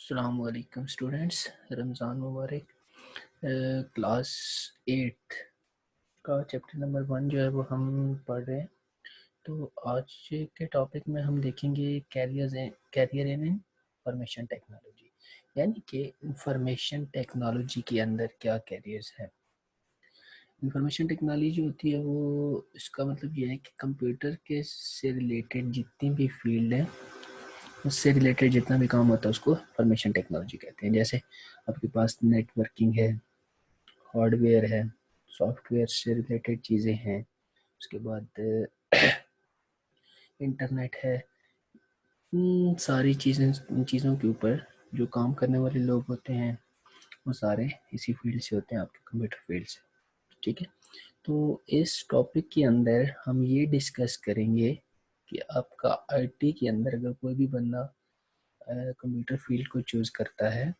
अस्सलाम वालेकुम स्टूडेंट्स, रमज़ान मुबारक। क्लास 8 का चैप्टर नंबर 1 जो है वो हम पढ़ रहे हैं। तो आज के टॉपिक में हम देखेंगे कैरियर इन इंफॉर्मेशन टेक्नोलॉजी, यानी कि इंफॉर्मेशन टेक्नोलॉजी के अंदर क्या कैरियर्स हैं। इंफॉर्मेशन टेक्नोलॉजी होती है वो, इसका मतलब ये है कि कंप्यूटर के से रिलेटेड जितनी भी फील्ड है, उससे रिलेटेड जितना भी काम होता है उसको इंफॉर्मेशन टेक्नोलॉजी कहते हैं। जैसे आपके पास नेटवर्किंग है, हार्डवेयर है, सॉफ्टवेयर से रिलेटेड चीज़ें हैं, उसके बाद इंटरनेट है। इन सारी इन चीज़ों के ऊपर जो काम करने वाले लोग होते हैं वो सारे इसी फील्ड से होते हैं, आपके कंप्यूटर फील्ड से। ठीक है, तो इस टॉपिक के अंदर हम ये डिस्कस करेंगे कि आपका आईटी के अंदर अगर कोई भी बंदा कंप्यूटर फील्ड को चूज़ करता है,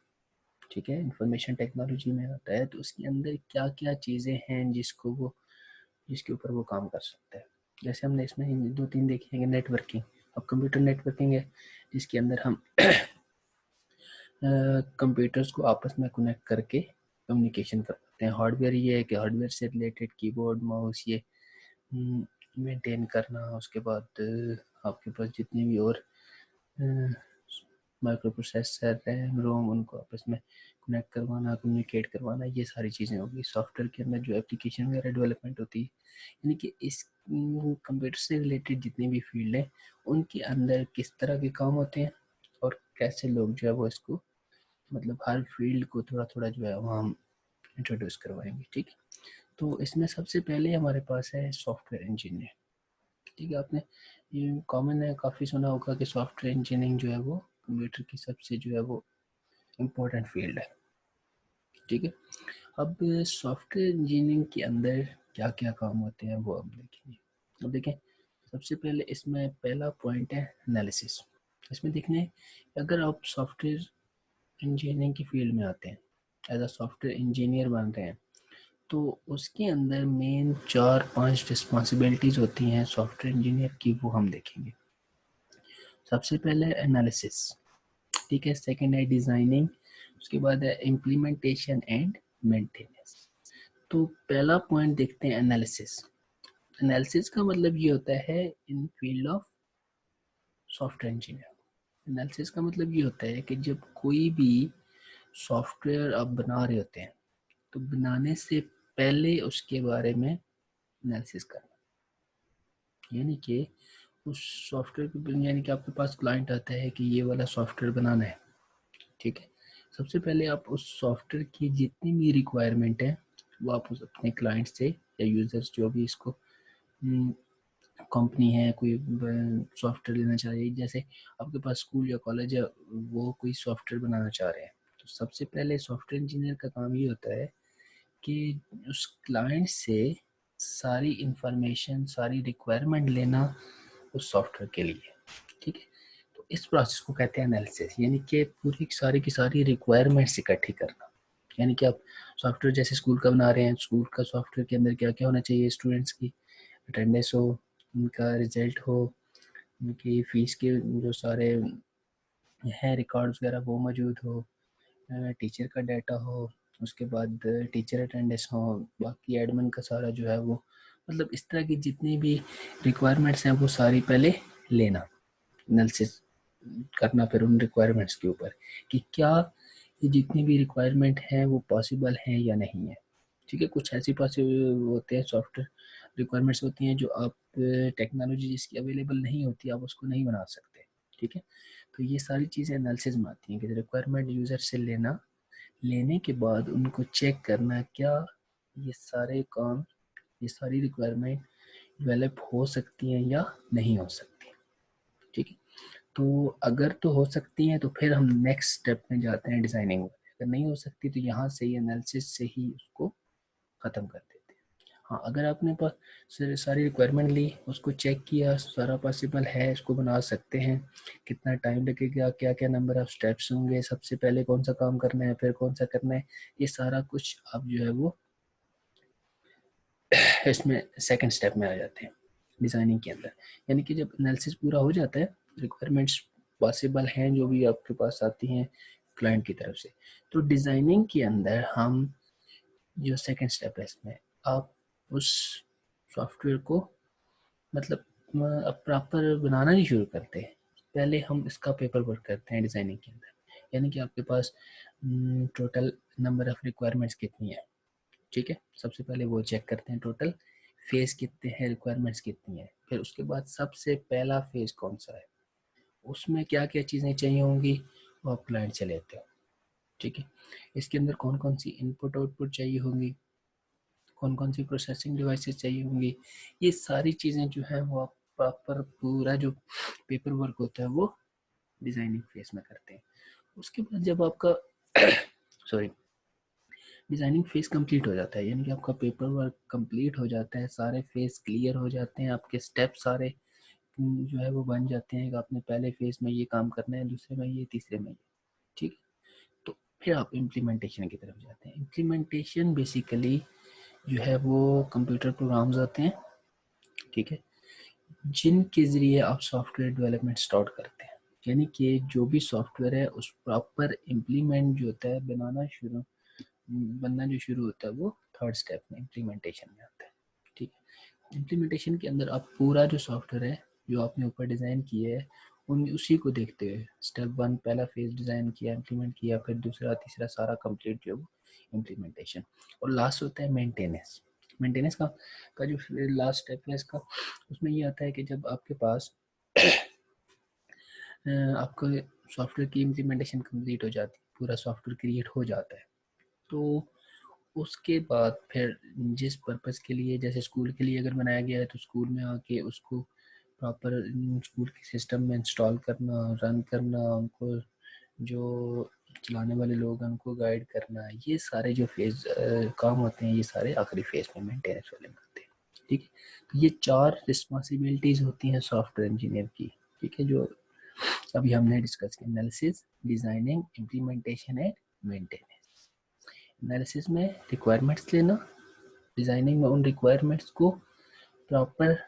ठीक है, इंफॉर्मेशन टेक्नोलॉजी में आता है, तो उसके अंदर क्या क्या चीज़ें हैं जिसके ऊपर वो काम कर सकता है। जैसे हमने इसमें दो तीन देखी है, नेटवर्किंग। अब कंप्यूटर नेटवर्किंग है जिसके अंदर हम कंप्यूटर्स को आपस में कनेक्ट करके कम्युनिकेशन कर पाते हैं। हार्डवेयर ये है कि हार्डवेयर से रिलेटेड कीबोर्ड, माउस ये मेंटेन करना। उसके बाद आपके पास जितनी भी और माइक्रो प्रोसेसर, रैम, रोम, उनको आपस में कनेक्ट करवाना, कम्युनिकेट करवाना, ये सारी चीज़ें होगी। सॉफ्टवेयर के अंदर जो एप्लीकेशन वगैरह डेवलपमेंट होती है, यानी कि इस कंप्यूटर से रिलेटेड जितनी भी फील्ड है उनके अंदर किस तरह के काम होते हैं और कैसे लोग जो है वो इसको, मतलब हर फील्ड को थोड़ा थोड़ा जो है वो हम इंट्रोड्यूस करवाएंगे। ठीक है, तो इसमें सबसे पहले हमारे पास है सॉफ्टवेयर इंजीनियर। ठीक है, आपने ये कॉमन है, काफ़ी सुना होगा कि सॉफ्टवेयर इंजीनियरिंग जो है वो कंप्यूटर की सबसे जो है वो इम्पोर्टेंट फील्ड है। ठीक है, अब सॉफ्टवेयर इंजीनियरिंग के अंदर क्या क्या काम होते हैं वो हम देखेंगे। अब देखें, सबसे पहले इसमें पहला पॉइंट है एनालिसिस। इसमें देखने, अगर आप सॉफ्टवेयर इंजीनियरिंग की फील्ड में आते हैं, एज अ सॉफ्टवेयर इंजीनियर बन रहे हैं, तो उसके अंदर मेन 4-5 रिस्पॉन्सिबिलिटीज़ होती हैं सॉफ्टवेयर इंजीनियर की, वो हम देखेंगे। सबसे पहले एनालिसिस, ठीक है, सेकंड है डिज़ाइनिंग, उसके बाद है इम्प्लीमेंटेशन एंड मेंटेनेंस। तो पहला पॉइंट देखते हैं एनालिसिस। एनालिसिस का मतलब ये होता है in field of software engineer. Analysis का मतलब ये होता है कि जब कोई भी सॉफ्टवेयर आप बना रहे होते हैं तो बनाने से पहले उसके बारे में एनालिसिस करना, यानी कि उस सॉफ्टवेयर के, यानी कि आपके पास क्लाइंट आता है कि ये वाला सॉफ्टवेयर बनाना है। ठीक है, सबसे पहले आप उस सॉफ्टवेयर की जितनी भी रिक्वायरमेंट है वो आप उस अपने क्लाइंट से या यूज़र्स जो भी इसको कंपनी है, कोई सॉफ्टवेयर लेना चाह रही है, जैसे आपके पास स्कूल या कॉलेज है, वो कोई सॉफ्टवेयर बनाना चाह रहे हैं, तो सबसे पहले सॉफ्टवेयर इंजीनियर का काम ये होता है कि उस क्लाइंट से सारी इंफॉर्मेशन, सारी रिक्वायरमेंट लेना उस सॉफ्टवेयर के लिए। ठीक है, तो इस प्रोसेस को कहते हैं एनालिसिस, यानी कि पूरी सारी की सारी रिक्वायरमेंट्स इकट्ठी करना। यानी कि आप सॉफ्टवेयर जैसे स्कूल का बना रहे हैं, स्कूल का सॉफ्टवेयर के अंदर क्या क्या होना चाहिए, स्टूडेंट्स की अटेंडेंस हो, उनका रिजल्ट हो, उनकी फ़ीस के जो सारे हैं रिकॉर्ड्स वगैरह वो मौजूद हो, टीचर का डाटा हो, उसके बाद टीचर अटेंडेंस हो, बाकी एडमिन का सारा जो है वो, मतलब इस तरह की जितनी भी रिक्वायरमेंट्स हैं वो सारी पहले लेना, एनालिसिस करना फिर उन रिक्वायरमेंट्स के ऊपर कि क्या ये जितनी भी रिक्वायरमेंट हैं वो पॉसिबल हैं या नहीं है। ठीक है, कुछ ऐसी पॉसिबल होते हैं, सॉफ्टवेयर रिक्वायरमेंट्स होती हैं जो आप टेक्नोलॉजी जिसकी अवेलेबल नहीं होती आप उसको नहीं बना सकते। ठीक है, तो ये सारी चीज़ें एनालिसिस में आती हैं कि रिक्वायरमेंट यूज़र से लेना, लेने के बाद उनको चेक करना क्या ये सारे काम, ये सारी रिक्वायरमेंट डेवलप हो सकती हैं या नहीं हो सकती। ठीक है, तो अगर तो हो सकती हैं तो फिर हम नेक्स्ट स्टेप में जाते हैं डिज़ाइनिंग। अगर नहीं हो सकती तो यहाँ से ही एनालिसिस से ही उसको ख़त्म कर देते हैं। हाँ, अगर आपने पास सारी रिक्वायरमेंट ली, उसको चेक किया, सारा पॉसिबल है, इसको बना सकते हैं, कितना टाइम लगेगा, क्या क्या नंबर ऑफ स्टेप्स होंगे, सबसे पहले कौन सा काम करना है, फिर कौन सा करना है, ये सारा कुछ आप जो है वो इसमें सेकंड स्टेप में आ जाते हैं डिज़ाइनिंग के अंदर। यानी कि जब एनालिसिस पूरा हो जाता है, रिक्वायरमेंट्स पॉसिबल हैं जो भी आपके पास आती हैं, क्लाइंट की तरफ से। तो डिज़ाइनिंग के अंदर हम जो सेकंड स्टेप है इसमें, आप उस सॉफ्टवेयर को मतलब प्रॉपर बनाना नहीं शुरू करते, पहले हम इसका पेपर वर्क करते हैं डिज़ाइनिंग के अंदर। यानी कि आपके पास टोटल नंबर ऑफ़ रिक्वायरमेंट्स कितनी है, ठीक है। सबसे पहले वो चेक करते हैं टोटल फेज़ कितने हैं, रिक्वायरमेंट्स कितनी है। फिर उसके बाद सबसे पहला फेज़ कौन सा है, उसमें क्या क्या चीज़ें चाहिए होंगी, वो आप क्लाइंट से लेते हो, ठीक है। इसके अंदर कौन कौन सी इनपुट आउटपुट चाहिए होंगी, कौन कौन सी प्रोसेसिंग डिवाइसेस चाहिए होंगी, ये सारी चीज़ें जो है वो आप प्रॉपर पूरा जो पेपर वर्क होता है वो डिज़ाइनिंग फेज में करते हैं। उसके बाद जब आपका सॉरी डिज़ाइनिंग फेज कंप्लीट हो जाता है, यानी कि आपका पेपर वर्क कंप्लीट हो जाता है, सारे फेज क्लियर हो जाते हैं, आपके स्टेप सारे जो है वो बन जाते हैं कि आपने पहले फेज में ये काम करना है, दूसरे में ये, तीसरे में ये, ठीक है। तो फिर आप इम्प्लीमेंटेशन की तरफ जाते हैं। इम्प्लीमेंटेशन बेसिकली जो है वो कंप्यूटर प्रोग्राम्स आते हैं, ठीक है, जिनके ज़रिए आप सॉफ्टवेयर डेवलपमेंट स्टार्ट करते हैं। यानी कि जो भी सॉफ्टवेयर है उस प्रॉपर इम्प्लीमेंट जो होता है बनना जो शुरू होता है वो थर्ड स्टेप में इम्प्लीमेंटेशन में आता है, ठीक है। इम्प्लीमेंटेशन के अंदर आप पूरा जो सॉफ्टवेयर है जो आपने ऊपर डिज़ाइन किया है उसी को देखते हुए स्टेप वन पहला फेज डिज़ाइन किया, इम्प्लीमेंट किया, फिर दूसरा तीसरा सारा कंप्लीट जो इम्प्लीमेंटेशन, और लास्ट होता है मेंटेनेंस। मेंटेनेंस का जो लास्ट स्टेप है इसका, उसमें ये आता है कि जब आपके पास आपका सॉफ्टवेयर की इम्प्लीमेंटेशन कंप्लीट हो जाती है, पूरा सॉफ्टवेयर क्रिएट हो जाता है, तो उसके बाद फिर जिस पर्पज़ के लिए, जैसे स्कूल के लिए अगर बनाया गया है तो स्कूल में आके उसको प्रॉपर स्कूल के सिस्टम में इंस्टॉल करना, रन करना, उनको जो चलाने वाले लोग हैं उनको गाइड करना, ये सारे जो फेज काम होते हैं ये सारे आखिरी फेज में मेंटेनेंस वाले में होते हैं, ठीक है। तो ये 4 रिस्पॉन्सिबिलिटीज़ होती हैं सॉफ्टवेयर इंजीनियर की, ठीक है, जो अभी हमने डिस्कस किया। Analysis, designing, implementation and maintenance. Analysis में रिक्वायरमेंट्स लेना, डिज़ाइनिंग में उन रिक्वायरमेंट्स को प्रॉपर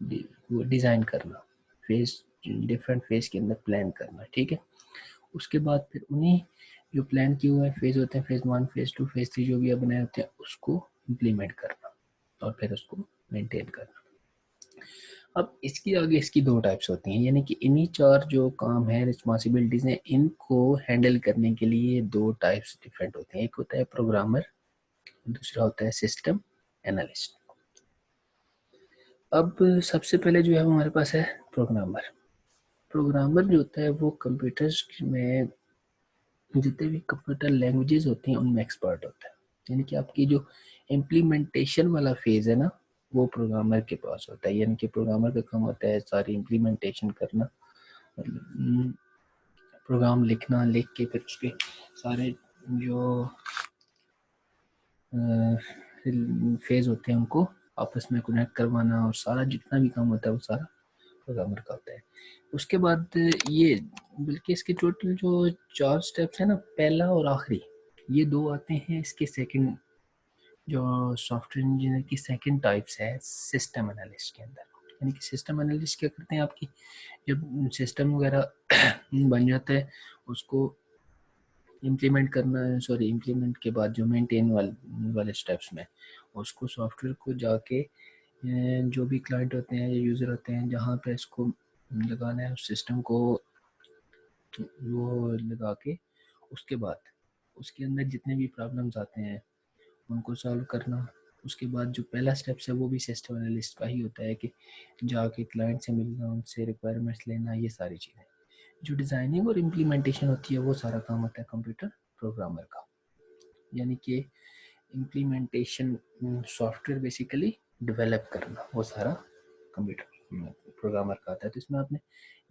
डिज़ाइन करना, फेज डिफरेंट फेज के अंदर प्लान करना, ठीक है। उसके बाद फिर उन्हीं जो प्लान किए हुए फेज होते हैं, phase one, phase two, phase three जो भी आप बनाए होते हैं उसको इम्प्लीमेंट करना और फिर उसको मेंटेन करना। अब इसकी आगे इसकी 2 टाइप्स होती हैं, यानी कि इन्हीं 4 जो काम है रिस्पॉन्सिबिलिटीज़ हैं, इनको हैंडल करने के लिए 2 टाइप्स डिफरेंट होते हैं। एक होता है प्रोग्रामर, दूसरा होता है सिस्टम एनालिस्ट। अब सबसे पहले जो है हमारे पास है प्रोग्रामर। प्रोग्रामर जो होता है वो कंप्यूटर्स में जितने भी कंप्यूटर लैंग्वेजेस होती हैं उनमें एक्सपर्ट होता है। यानी कि आपकी जो इम्प्लीमेंटेशन वाला फेज़ है ना वो प्रोग्रामर के पास होता है। यानी कि प्रोग्रामर का काम होता है सारी इम्प्लीमेंटेशन करना, प्रोग्राम लिखना, लिख के फिर उसके सारे जो फेज़ होते हैं उनको आपस में कनेक्ट करवाना, और सारा जितना भी काम होता है वो सारा प्रोग्रामर का होता है। उसके बाद ये बल्कि इसके टोटल जो 4 स्टेप्स हैं ना, पहला और आखिरी, ये 2 आते हैं इसके सेकंड, जो सॉफ्टवेयर इंजीनियर की सेकंड टाइप्स है सिस्टम एनालिस्ट के अंदर। यानी कि सिस्टम एनालिस्ट क्या करते हैं, आपकी जब सिस्टम वगैरह बन जाता है उसको इम्प्लीमेंट के बाद जो मेंटेन वाले स्टेप्स में उसको सॉफ्टवेयर को जाके जो भी क्लाइंट होते हैं या यूज़र होते हैं जहाँ पे इसको लगाना है उस सिस्टम को वो लगा के उसके बाद उसके अंदर जितने भी प्रॉब्लम्स आते हैं उनको सॉल्व करना। उसके बाद जो पहला स्टेप्स है वो भी सिस्टम एनालिस्ट का ही होता है कि जाके क्लाइंट से मिलना, उनसे रिक्वायरमेंट्स लेना, ये सारी चीज़ें। जो डिज़ाइनिंग और इम्प्लीमेंटेशन होती है वो सारा काम होता है कंप्यूटर प्रोग्रामर का। यानी कि इम्प्लीमेंटेशन सॉफ्टवेयर बेसिकली डेवलप करना वो सारा कंप्यूटर प्रोग्रामर का आता है। तो इसमें आपने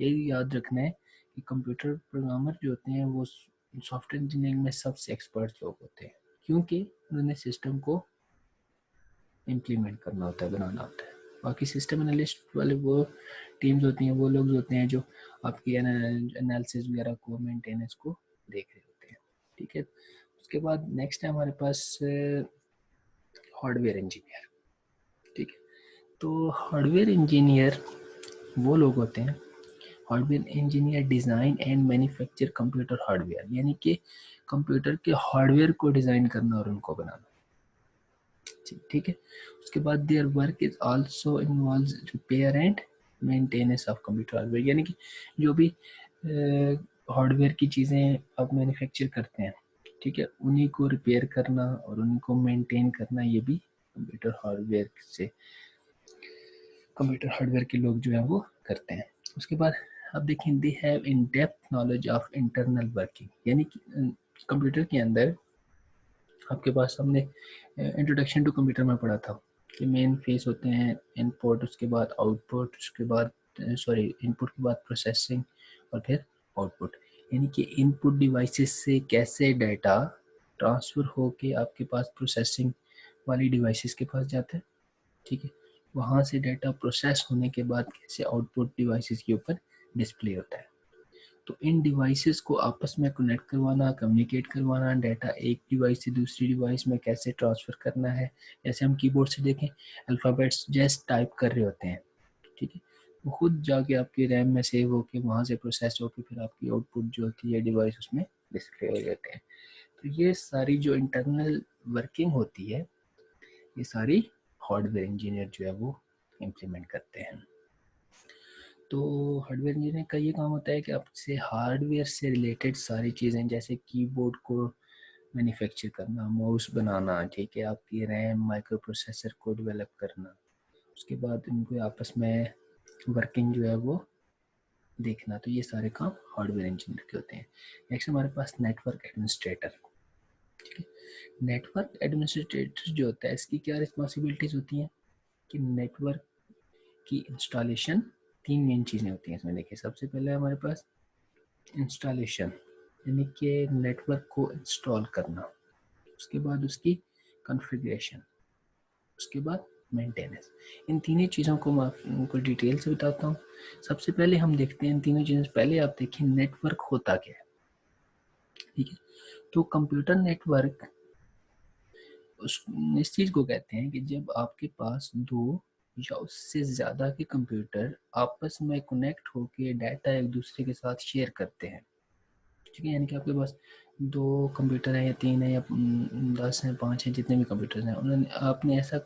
यही याद रखना है कि कंप्यूटर प्रोग्रामर जो होते हैं वो सॉफ्टवेयर इंजीनियरिंग में सबसे एक्सपर्ट लोग होते हैं, क्योंकि उन्होंने सिस्टम को इम्प्लीमेंट करना होता है, बनाना होता है। बाकी सिस्टम एनालिस्ट वाले वो टीम्स होती हैं, वो लोग होते हैं जो आपकी एनालिसिस वगैरह को, मेंटेनेंस को देख रहे होते हैं, ठीक है। उसके बाद नेक्स्ट है हमारे पास हार्डवेयर इंजीनियर, ठीक है। तो हार्डवेयर इंजीनियर वो लोग होते हैं hardware engineer design and manufacture computer hardware, यानी कि कंप्यूटर के हार्डवेयर को डिज़ाइन करना और उनको बनाना। ठीक है। उसके बाद their work is also involves repair and maintenance of computer hardware, यानी कि जो भी हार्डवेयर की चीज़ें आप मैन्युफैक्चर करते हैं, ठीक है, उन्हीं को रिपेयर करना और उनको मेंटेन करना, ये भी कंप्यूटर हार्डवेयर के लोग जो है वो करते हैं। उसके बाद आप देखें they have in depth knowledge of internal working, यानी कि कंप्यूटर के अंदर आपके पास हमने इंट्रोडक्शन टू कंप्यूटर में पढ़ा था कि मेन फेस होते हैं इनपुट, उसके बाद आउटपुट, उसके बाद इनपुट के बाद प्रोसेसिंग और फिर आउटपुट, यानी कि इनपुट डिवाइसेस से कैसे डाटा ट्रांसफ़र हो के आपके पास प्रोसेसिंग वाली डिवाइसेस के पास जाता है, ठीक है, वहाँ से डाटा प्रोसेस होने के बाद कैसे आउटपुट डिवाइसेस के ऊपर डिस्प्ले होता है। तो इन डिवाइसेस को आपस में कनेक्ट करवाना, कम्युनिकेट करवाना, डाटा एक डिवाइस से दूसरी डिवाइस में कैसे ट्रांसफ़र करना है, जैसे हम कीबोर्ड से देखें अल्फ़ाबेट्स जस्ट टाइप कर रहे होते हैं, ठीक है, वो खुद जाके आपके रैम में सेव होके वहाँ से प्रोसेस होके फिर आपकी आउटपुट जो होती है डिवाइस उसमें डिस्प्ले हो जाते हैं। तो ये सारी जो इंटरनल वर्किंग होती है, ये सारी हार्डवेयर इंजीनियर जो है वो इम्प्लीमेंट करते हैं। तो हार्डवेयर इंजीनियर का ये काम होता है कि आपसे हार्डवेयर से रिलेटेड सारी चीज़ें, जैसे कीबोर्ड को मैन्युफैक्चर करना, माउस बनाना, ठीक है, आपकी रैम माइक्रो प्रोसेसर को डेवलप करना, उसके बाद इनको आपस में वर्किंग जो है वो देखना, तो ये सारे काम हार्डवेयर इंजीनियर के होते हैं। नेक्स्ट हमारे पास नेटवर्क एडमिनिस्ट्रेटर, ठीक है। नेटवर्क एडमिनिस्ट्रेटर जो होता है इसकी क्या रिस्पॉन्सिबिलिटीज़ होती हैं कि नेटवर्क की इंस्टॉलेशन, तीन मेन चीज़ें होती हैं इसमें। देखिए सबसे पहले हमारे पास इंस्टॉलेशन, यानी कि नेटवर्क को इंस्टॉल करना, उसके बाद उसकी कॉन्फ़िगरेशन, उसके बाद मेंटेनेंस। इन तीनों चीज़ों को मैं आपको डिटेल से बताता हूँ। सबसे पहले हम देखते हैं इन तीनों चीज़ों से पहले आप देखिए नेटवर्क होता क्या है, ठीक है। तो कंप्यूटर नेटवर्क इस चीज़ को कहते हैं कि जब आपके पास दो या उससे ज़्यादा के कंप्यूटर आपस में कनेक्ट होकर डाटा एक दूसरे के साथ शेयर करते हैं, ठीक है, यानी कि आपके पास दो कंप्यूटर हैं या तीन है या 10 हैं, 5 हैं, जितने भी कंप्यूटर्स हैं, उन्होंने आपने ऐसा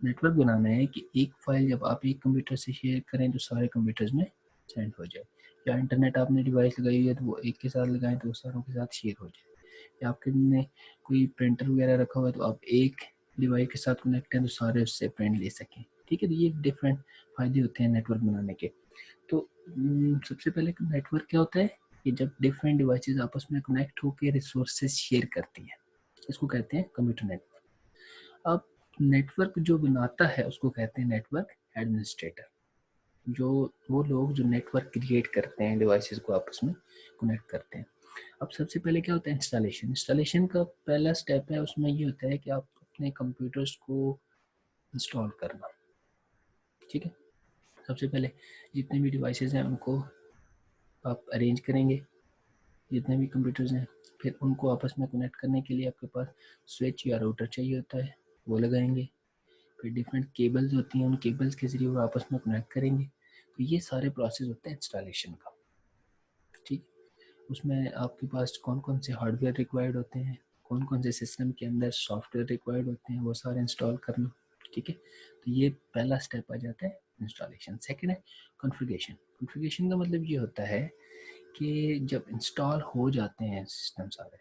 नेटवर्क बनाना है कि एक फाइल जब आप एक कंप्यूटर से शेयर करें तो सारे कंप्यूटर्स में सेंड हो जाए, या इंटरनेट आपने डिवाइस लगाई है तो वो एक के साथ लगाएं तो वो सारों के साथ शेयर हो जाए, या आपने कोई प्रिंटर वगैरह रखा हुआ है तो आप एक डिवाइस के साथ कनेक्ट हैं तो सारे उससे प्रिंट ले सकें, ठीक है। तो ये डिफरेंट फ़ायदे होते हैं नेटवर्क बनाने के। तो सबसे पहले नेटवर्क क्या होता है कि जब डिफरेंट डिवाइसेस आपस में कनेक्ट होकर रिसोर्सेज शेयर करती हैं, इसको कहते हैं कंप्यूटर नेटवर्क। अब नेटवर्क जो बनाता है उसको कहते हैं नेटवर्क एडमिनिस्ट्रेटर, जो वो लोग जो नेटवर्क क्रिएट करते हैं, डिवाइसेस को आपस में कनेक्ट करते हैं। अब सबसे पहले क्या होता है इंस्टॉलेशन। इंस्टॉलेशन का पहला स्टेप है, उसमें ये होता है कि आप अपने कंप्यूटर्स को इंस्टॉल करना, ठीक है। सबसे पहले जितने भी डिवाइसेस हैं उनको आप अरेंज करेंगे, जितने भी कंप्यूटर्स हैं, फिर उनको आपस में कनेक्ट करने के लिए आपके पास स्विच या राउटर चाहिए होता है, वो लगाएंगे। फिर डिफरेंट केबल्स होती हैं, उन केबल्स के ज़रिए वो आपस में कनेक्ट करेंगे। तो ये सारे प्रोसेस होते हैं इंस्टॉलेशन का, ठीक। उसमें आपके पास कौन कौन से हार्डवेयर रिक्वायर्ड होते हैं, कौन कौन से सिस्टम के अंदर सॉफ्टवेयर रिक्वायर्ड होते हैं, वो सारे इंस्टॉल करना, ठीक है। तो ये पहला स्टेप आ जाता है इंस्टॉलेशन। सेकेंड है कॉन्फ़िगरेशन। कॉन्फ़िगरेशन का मतलब ये होता है कि जब इंस्टॉल हो जाते हैं सिस्टम सारे,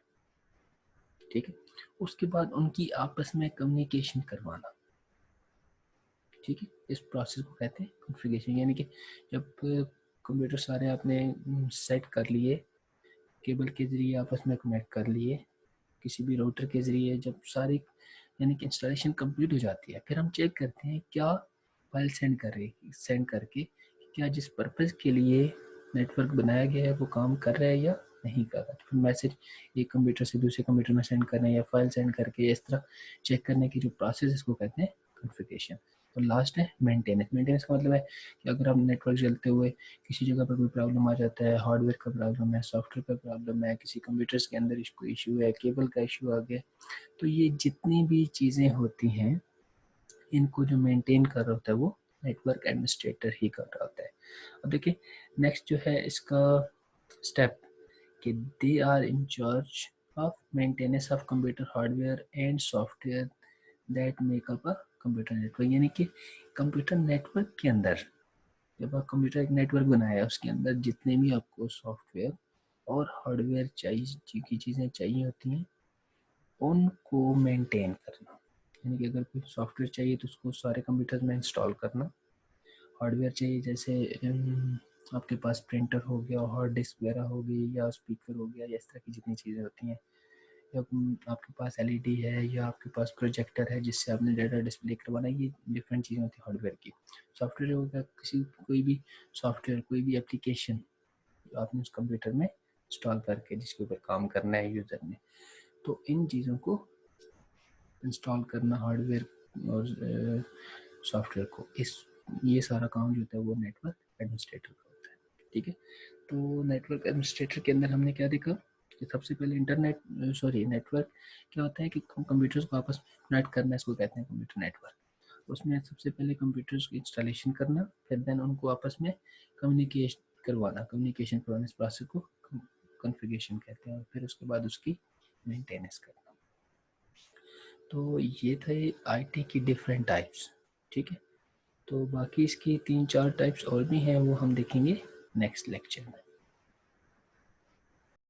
ठीक है, उसके बाद उनकी आपस में कम्युनिकेशन करवाना, ठीक है, इस प्रोसेस को कहते हैं कॉन्फ़िगरेशन। यानी कि जब कंप्यूटर सारे आपने सेट कर लिए, केबल के ज़रिए आपस में कनेक्ट कर लिए, किसी भी राउटर के ज़रिए, जब सारी यानी कि इंस्टॉलेशन कंप्लीट हो जाती है, फिर हम चेक करते हैं क्या फाइल सेंड करके क्या जिस पर्पज़ के लिए नेटवर्क बनाया गया है वो काम कर रहा है या नहीं कर रहा है। तो फिर मैसेज एक कंप्यूटर से दूसरे कंप्यूटर में सेंड करना या फाइल सेंड करके इस तरह चेक करने की जो प्रोसेस है इसको कहते हैं कॉन्फ़िगरेशन। तो लास्ट है मेंटेनेंस। मेंटेनेंस का मतलब है कि अगर हम नेटवर्क चलते हुए किसी जगह पर कोई प्रॉब्लम आ जाता है, हार्डवेयर का प्रॉब्लम है, सॉफ्टवेयर का प्रॉब्लम है, किसी कंप्यूटर्स के अंदर कोई इशू है, केबल का इशू आ गया, तो ये जितनी भी चीज़ें होती हैं इनको जो मेंटेन कर रहा होता है वो नेटवर्क एडमिनिस्ट्रेटर ही कर रहा होता है। अब देखिए नेक्स्ट जो है इसका स्टेप कि they are in charge of maintenance of computer hardware and software that make up a computer network, यानी कि कंप्यूटर नेटवर्क के अंदर जब आप कंप्यूटर एक नेटवर्क बनाया उसके अंदर जितने भी आपको सॉफ्टवेयर और हार्डवेयर चाहिए की चीज़ें चाहिए होती हैं उनको मेंटेन करना, यानी कि अगर कोई सॉफ्टवेयर चाहिए तो उसको सारे कंप्यूटर में इंस्टॉल करना, हार्डवेयर चाहिए जैसे आपके पास प्रिंटर हो गया, हार्ड डिस्क वगैरह हो गई या स्पीकर हो गया या इस तरह की जितनी चीज़ें होती हैं, या आपके पास एलईडी है या आपके पास प्रोजेक्टर है जिससे आपने डाटा डिस्प्ले करवाना, ये डिफरेंट चीज़ें होती हैं हार्डवेयर की। सॉफ्टवेयर हो गया किसी कोई भी सॉफ्टवेयर कोई भी एप्लीकेशन जो आपने उस कंप्यूटर में इंस्टॉल करके जिसके ऊपर काम करना है यूज़र ने, तो इन चीज़ों को इंस्टॉल करना हार्डवेयर और सॉफ्टवेयर को, इस ये सारा काम जो होता है वो नेटवर्क एडमिनिस्ट्रेटर का होता है। ठीक है, तो नेटवर्क एडमिनिस्ट्रेटर के अंदर हमने क्या देखा कि सबसे पहले नेटवर्क क्या होता है कि कंप्यूटर्स को आपस में कनेक्ट करना, इसको कहते हैं कंप्यूटर नेटवर्क। उसमें सबसे पहले कंप्यूटर्स की इंस्टॉलेशन करना, फिर देन उनको आपस में कम्युनिकेशन करवाना, इस प्रोसेस को कॉन्फ़िगरेशन कहते हैं, और फिर उसके बाद उसकी मेंटेनेंस करना। तो ये थे आईटी की डिफरेंट टाइप्स। ठीक है, तो बाकी इसकी 3-4 टाइप्स और भी हैं, वो हम देखेंगे नेक्स्ट लेक्चर में।